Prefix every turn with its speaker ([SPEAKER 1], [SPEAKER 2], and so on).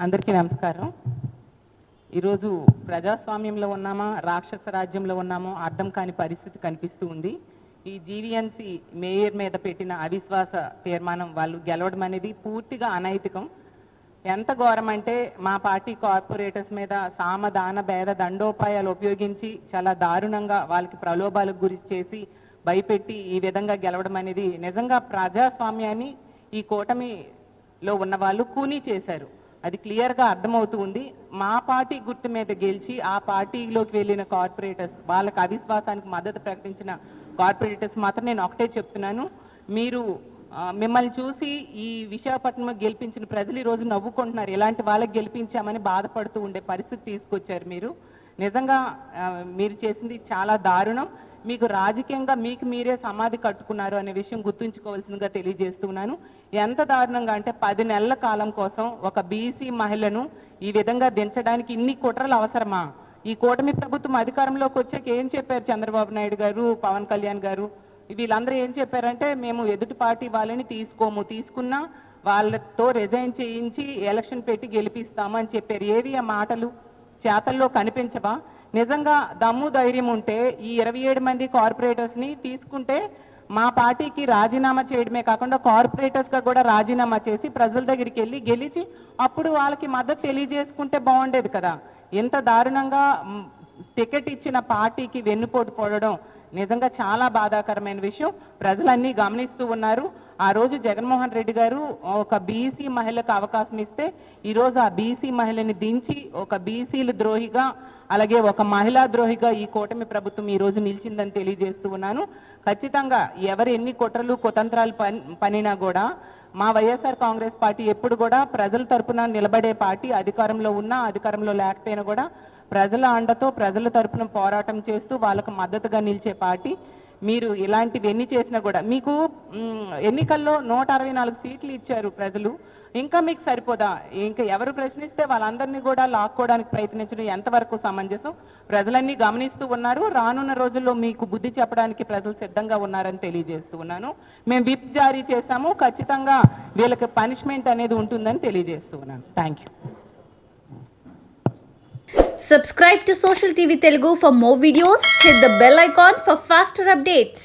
[SPEAKER 1] అందరికీ నమస్కారం. ఈరోజు ప్రజాస్వామ్యంలో ఉన్నామా రాక్షస రాజ్యంలో ఉన్నామో అర్థం కాని పరిస్థితి కనిపిస్తూ ఉంది. ఈ జీవీఎంసీ మేయర్ మీద పెట్టిన అవిశ్వాస తీర్మానం వాళ్ళు గెలవడం అనేది పూర్తిగా అనైతికం. ఎంత ఘోరం అంటే మా పార్టీ కార్పొరేటర్స్ మీద సామదాన భేద దండోపాయాలు ఉపయోగించి చాలా దారుణంగా వాళ్ళకి ప్రలోభాలకు గురి చేసి భయపెట్టి ఈ విధంగా గెలవడం అనేది నిజంగా ప్రజాస్వామ్యాన్ని ఈ కూటమిలో ఉన్న వాళ్ళు కూనీ చేశారు. అది క్లియర్గా అర్థమవుతూ ఉంది. మా పార్టీ గుర్తు మీద గెలిచి ఆ పార్టీలోకి వెళ్ళిన కార్పొరేటర్స్ వాళ్ళకి అవిశ్వాసానికి మద్దతు ప్రకటించిన కార్పొరేటర్స్ మాత్రం నేను ఒకటే చెప్తున్నాను, మీరు మిమ్మల్ని చూసి ఈ విశాఖపట్నం గెలిపించిన ప్రజలు ఈరోజు నవ్వుకుంటున్నారు. ఇలాంటి వాళ్ళకి గెలిపించామని బాధపడుతూ ఉండే పరిస్థితి తీసుకొచ్చారు మీరు. నిజంగా మీరు చేసింది చాలా దారుణం. మీకు రాజకీయంగా మీకు మీరే సమాధి కట్టుకున్నారు అనే విషయం గుర్తుంచుకోవాల్సిందిగా తెలియజేస్తున్నాను. ఎంత దారుణంగా అంటే 10 నెలల కాలం కోసం ఒక బీసీ మహిళను ఈ విధంగా దించడానికి ఇన్ని కుట్రలు అవసరమా? ఈ కూటమి ప్రభుత్వం అధికారంలోకి వచ్చాక ఏం చెప్పారు చంద్రబాబు నాయుడు గారు, పవన్ కళ్యాణ్ గారు, వీళ్ళందరూ ఏం చెప్పారంటే మేము ఎదుటి పార్టీ వాళ్ళని తీసుకున్నా వాళ్ళతో రిజైన్ చేయించి ఎలక్షన్ పెట్టి గెలిపిస్తాము అని చెప్పారు. ఏవి ఆ మాటలు చేతల్లో కనిపించవా? నిజంగా దమ్ము ధైర్యం ఉంటే ఈ 27 మంది కార్పొరేటర్స్ని తీసుకుంటే మా పార్టీకి రాజీనామా చేయడమే కాకుండా కార్పొరేటర్స్గా కూడా రాజీనామా చేసి ప్రజల దగ్గరికి వెళ్ళి గెలిచి అప్పుడు వాళ్ళకి మద్దతు తెలియజేసుకుంటే బాగుండేది కదా. ఎంత దారుణంగా టికెట్ ఇచ్చిన పార్టీకి వెన్నుపోటు పోవడం నిజంగా చాలా బాధాకరమైన విషయం. ప్రజలన్నీ గమనిస్తూ ఉన్నారు. ఆ రోజు జగన్మోహన్ రెడ్డి గారు ఒక బీసీ మహిళకు అవకాశం ఇస్తే ఈరోజు ఆ బీసీ మహిళని దించి ఒక బీసీల ద్రోహిగా అలాగే ఒక మహిళా ద్రోహిగా ఈ కూటమి ప్రభుత్వం ఈరోజు నిలిచిందని తెలియజేస్తూ ఉన్నాను. ఖచ్చితంగా ఎవరు ఎన్ని కుట్రలు కుతంత్రాలు పనినా కూడా మా వైఎస్ఆర్ కాంగ్రెస్ పార్టీ ఎప్పుడు కూడా ప్రజల తరపున నిలబడే పార్టీ. అధికారంలో ఉన్నా అధికారంలో లేకపోయినా కూడా ప్రజల అండతో ప్రజల తరపున పోరాటం చేస్తూ వాళ్ళకు మద్దతుగా నిలిచే పార్టీ. మీరు ఇలాంటివి ఎన్ని చేసినా కూడా మీకు ఎన్నికల్లో 164 సీట్లు ఇచ్చారు ప్రజలు. ఇంకా మీకు సరిపోదా? ఇంకా ఎవరు ప్రశ్నిస్తే వాళ్ళందరినీ కూడా లాక్కోవడానికి ప్రయత్నించడం ఎంతవరకు సమంజసం? ప్రజలన్నీ గమనిస్తూ ఉన్నారు. రానున్న రోజుల్లో మీకు బుద్ధి చెప్పడానికి ప్రజలు సిద్ధంగా ఉన్నారని తెలియజేస్తూ ఉన్నాను. మేము విప్ జారీ చేశాము. ఖచ్చితంగా వీళ్ళకి పనిష్మెంట్ అనేది ఉంటుందని తెలియజేస్తూ ఉన్నాను. Thank you.
[SPEAKER 2] Subscribe to Social TV Telugu for more videos. Hit the bell icon for faster updates.